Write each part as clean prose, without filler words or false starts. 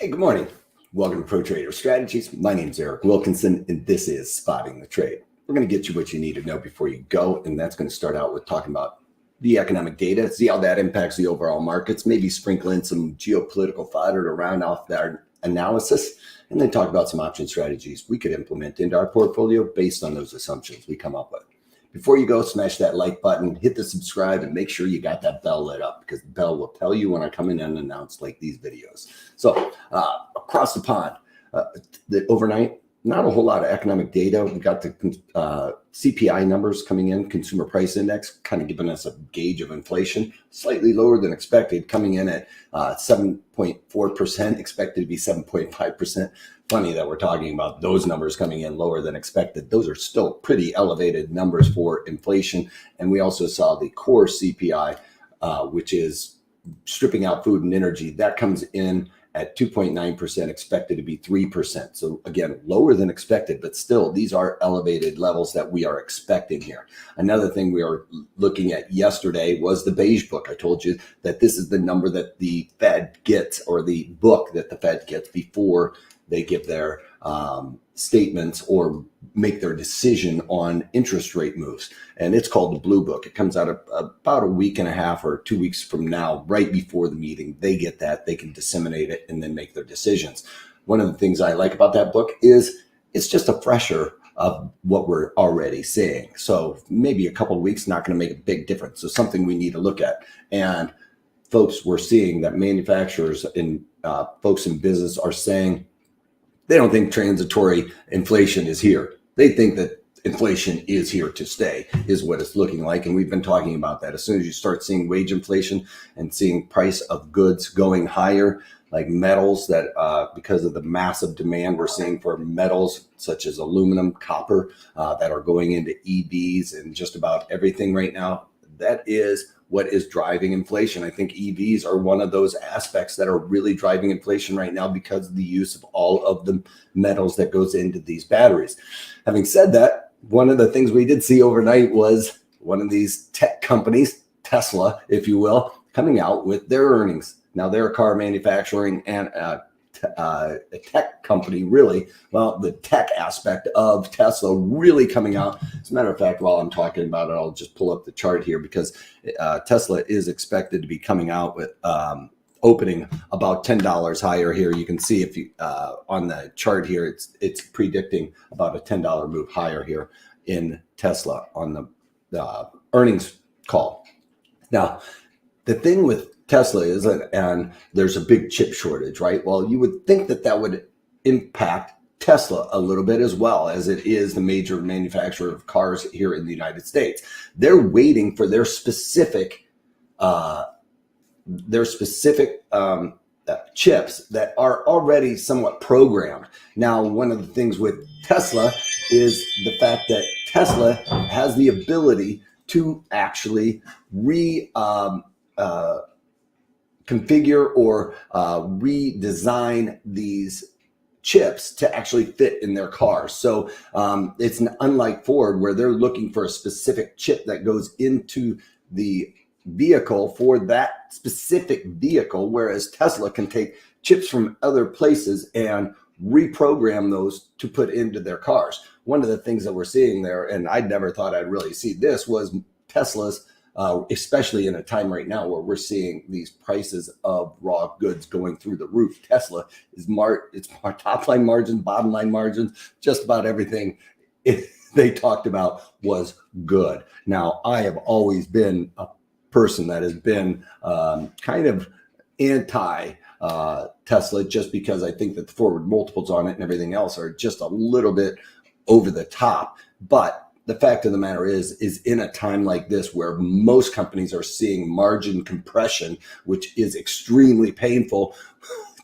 Hey, good morning. Welcome to Pro Trader Strategies. My name is Eric Wilkinson, and this is Spotting the Trade. We're going to get you what you need to know before you go, and that's going to start out with talking about the economic data, see how that impacts the overall markets, maybe sprinkle in some geopolitical fodder to round off that analysis, and then talk about some option strategies we could implement into our portfolio based on those assumptions we come up with. Before you go, smash that like button, hit the subscribe, and make sure you got that bell lit up because the bell will tell you when I come in unannounced like these videos. So across the pond, overnight, not a whole lot of economic data. We got the CPI numbers coming in, Consumer Price Index, kind of giving us a gauge of inflation, slightly lower than expected, coming in at 7.4%, expected to be 7.5%. Funny that we're talking about those numbers coming in lower than expected. Those are still pretty elevated numbers for inflation. And we also saw the core CPI, which is stripping out food and energy. That comes in at 2.9%, expected to be 3%. So again, lower than expected, but still these are elevated levels that we are expecting here. Another thing we are looking at yesterday was the beige book. I told you that this is the number that the Fed gets, or the book that the Fed gets before they give their statements or make their decision on interest rate moves. And it's called the Blue Book. It comes out about a week and a half or 2 weeks from now, right before the meeting. They get that, they can disseminate it and then make their decisions. One of the things I like about that book is it's just a fresher of what we're already seeing. So maybe a couple of weeks, not going to make a big difference. So something we need to look at. And folks, we're seeing that manufacturers and folks in business are saying, they don't think transitory inflation is here. They think that inflation is here to stay, is what it's looking like. And we've been talking about that. As soon as you start seeing wage inflation and seeing price of goods going higher, like metals, that because of the massive demand we're seeing for metals such as aluminum, copper, that are going into EVs and just about everything right now, that is what is driving inflation. I think EVs are one of those aspects that are really driving inflation right now because of the use of all of the metals that goes into these batteries. Having said that, one of the things we did see overnight was one of these tech companies, Tesla, if you will, coming out with their earnings. Now they're a car manufacturing and a tech company, really. Well, the tech aspect of Tesla really coming out. As a matter of fact, while I'm talking about it, I'll just pull up the chart here because Tesla is expected to be coming out with opening about $10 higher here. You can see if you on the chart here, it's predicting about a $10 move higher here in Tesla on the earnings call. Now, the thing with Tesla is, and there's a big chip shortage, right? Well, you would think that that would impact Tesla a little bit as well, as it is the major manufacturer of cars here in the United States. They're waiting for their specific chips that are already somewhat programmed. Now, one of the things with Tesla is the fact that Tesla has the ability to actually configure or redesign these chips to actually fit in their cars. So it's unlike Ford, where they're looking for a specific chip that goes into the vehicle for that specific vehicle, whereas Tesla can take chips from other places and reprogram those to put into their cars. One of the things that we're seeing there, and I never thought I'd really see this, was Tesla's especially in a time right now where we're seeing these prices of raw goods going through the roof. Tesla is its top line margins, bottom line margins, just about everything they talked about was good. Now, I have always been a person that has been kind of anti Tesla, just because I think that the forward multiples on it and everything else are just a little bit over the top. But the fact of the matter is in a time like this where most companies are seeing margin compression, which is extremely painful,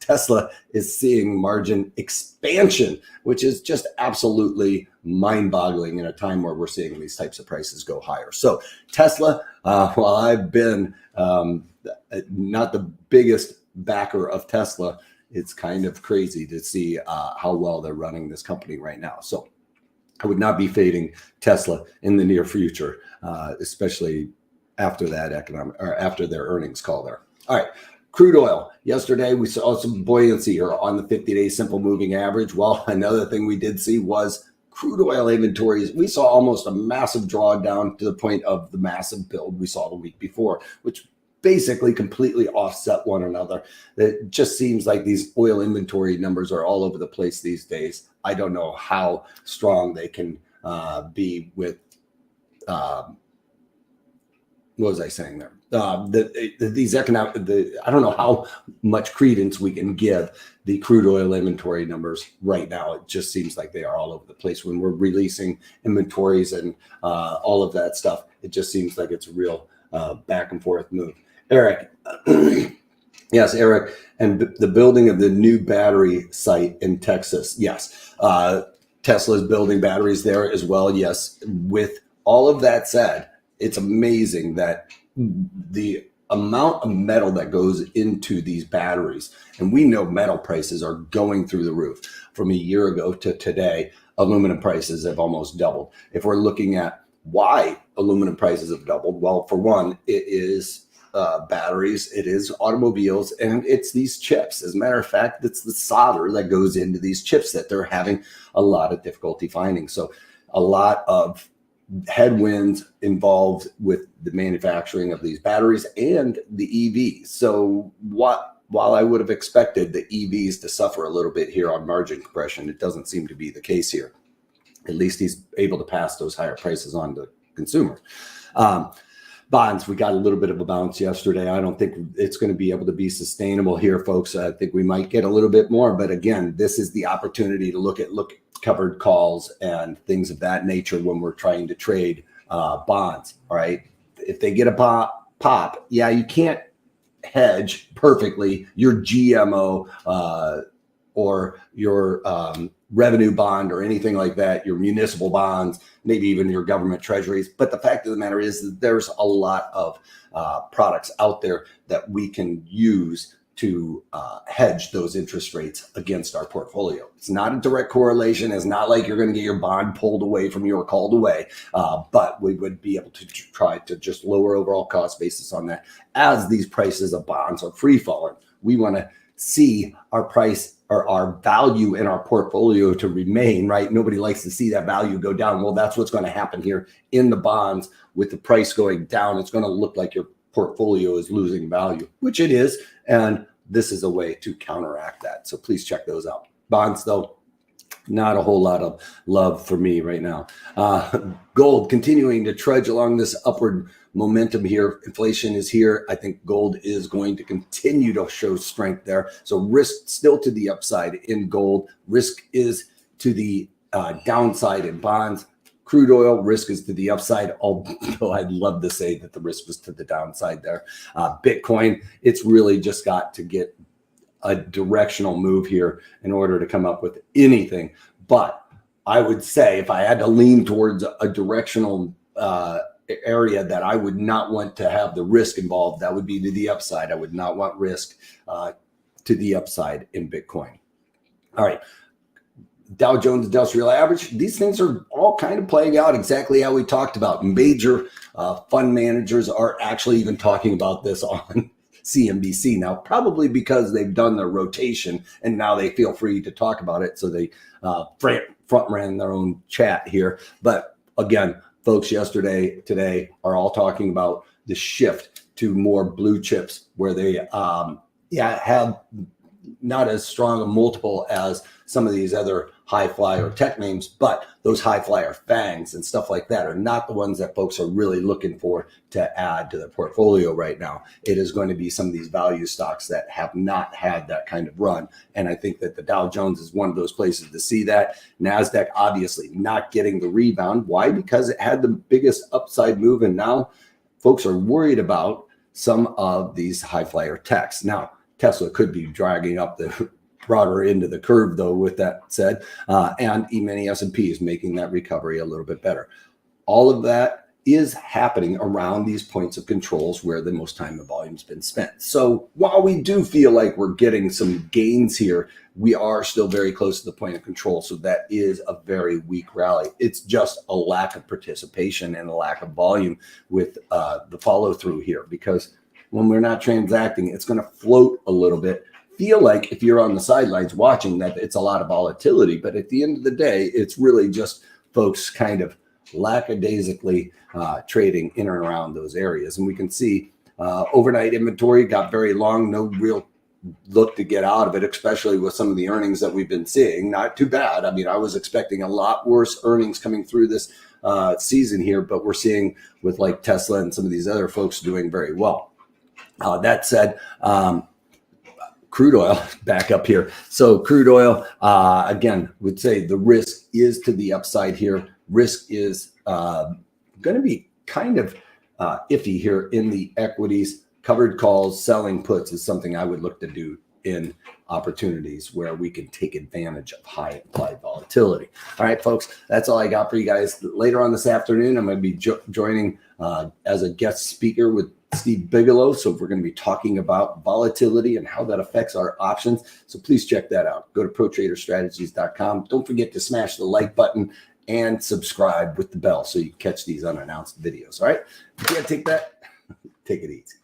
Tesla is seeing margin expansion, which is just absolutely mind-boggling in a time where we're seeing these types of prices go higher. So Tesla, while I've been not the biggest backer of Tesla, it's kind of crazy to see how well they're running this company right now. So I would not be fading Tesla in the near future, especially after that after their earnings call there. All right, Crude oil. Yesterday, we saw some buoyancy here on the 50-day simple moving average. Well, another thing we did see was crude oil inventories. We saw almost a massive drawdown to the point of the massive build we saw the week before, which basically completely offset one another. It just seems like these oil inventory numbers are all over the place these days. I don't know how strong they can be with what was I saying there? These economic, I don't know how much credence we can give the crude oil inventory numbers right now. It just seems like they are all over the place when we're releasing inventories and all of that stuff. It just seems like it's a real back and forth move. Eric, yes, Eric, and the building of the new battery site in Texas. Yes, Tesla's building batteries there as well. Yes, with all of that said, it's amazing that the amount of metal that goes into these batteries, and we know metal prices are going through the roof. From a year ago to today, aluminum prices have almost doubled. If we're looking at why aluminum prices have doubled, well, for one, it is batteries, it is automobiles, and it's these chips. As a matter of fact, it's the solder that goes into these chips that they're having a lot of difficulty finding. So a lot of headwinds involved with the manufacturing of these batteries and the EVs. So while I would have expected the EVs to suffer a little bit here on margin compression, it doesn't seem to be the case here. At least he's able to pass those higher prices on to consumers. Bonds, we got a little bit of a bounce yesterday. I don't think it's going to be able to be sustainable here, folks. I think we might get a little bit more, but again, this is the opportunity to look at covered calls and things of that nature when we're trying to trade bonds. All right. If they get a pop, yeah, you can't hedge perfectly your GMO or your revenue bond or anything like that, your municipal bonds, maybe even your government treasuries. But the fact of the matter is that there's a lot of products out there that we can use to hedge those interest rates against our portfolio. It's not a direct correlation. It's not like you're going to get your bond pulled away from you or called away, but we would be able to try to just lower overall cost basis on that. As these prices of bonds are free falling, we want to see our price or our value in our portfolio to remain, right? Nobody likes to see that value go down. Well, that's what's going to happen here in the bonds with the price going down. It's going to look like your portfolio is losing value, which it is. And this is a way to counteract that. So please check those out. Bonds, though, not a whole lot of love for me right now. Gold continuing to trudge along this upward momentum here. Inflation is here. I think gold is going to continue to show strength there. So risk still to the upside in gold. Risk is to the downside in bonds. Crude oil, risk is to the upside, although I'd love to say that the risk was to the downside there. Bitcoin, it's really just got to get a directional move here in order to come up with anything. But I would say if I had to lean towards a directional area that I would not want to have the risk involved, that would be to the upside. I would not want risk to the upside in Bitcoin. All right. Dow Jones Industrial Average, these things are all kind of playing out exactly how we talked about. Major fund managers are actually even talking about this on CNBC now, probably because they've done their rotation and now they feel free to talk about it. So they front ran their own chat here. But again, folks, today are all talking about the shift to more blue chips where they have not as strong a multiple as some of these other high flyer tech names, but those high flyer fangs and stuff like that are not the ones that folks are really looking for to add to their portfolio right now. It is going to be some of these value stocks that have not had that kind of run. And I think that the Dow Jones is one of those places to see that. NASDAQ obviously not getting the rebound. Why? Because it had the biggest upside move. And now folks are worried about some of these high flyer techs. Now, Tesla could be dragging up the broader end of the curve, though, with that said, and E-mini S&P is making that recovery a little bit better. All of that is happening around these points of controls where the most time the volume's been spent. So while we do feel like we're getting some gains here, we are still very close to the point of control. So that is a very weak rally. It's just a lack of participation and a lack of volume with the follow through here, because when we're not transacting, it's going to float a little bit. Feel like if you're on the sidelines watching that it's a lot of volatility, but at the end of the day, it's really just folks kind of lackadaisically trading in and around those areas. And we can see overnight inventory got very long, no real look to get out of it, especially with some of the earnings that we've been seeing. Not too bad. I mean, I was expecting a lot worse earnings coming through this season here, but we're seeing with like Tesla and some of these other folks doing very well. That said, crude oil back up here. So crude oil, again, would say the risk is to the upside here. Risk is going to be kind of iffy here in the equities. Covered calls, selling puts is something I would look to do in opportunities where we can take advantage of high implied volatility. All right, folks, that's all I got for you guys. Later on this afternoon, I'm going to be joining as a guest speaker with Steve Bigelow. So we're going to be talking about volatility and how that affects our options. So please check that out. Go to protraderstrategies.com. Don't forget to smash the like button and subscribe with the bell so you can catch these unannounced videos. All right. If you can't take that, take it easy.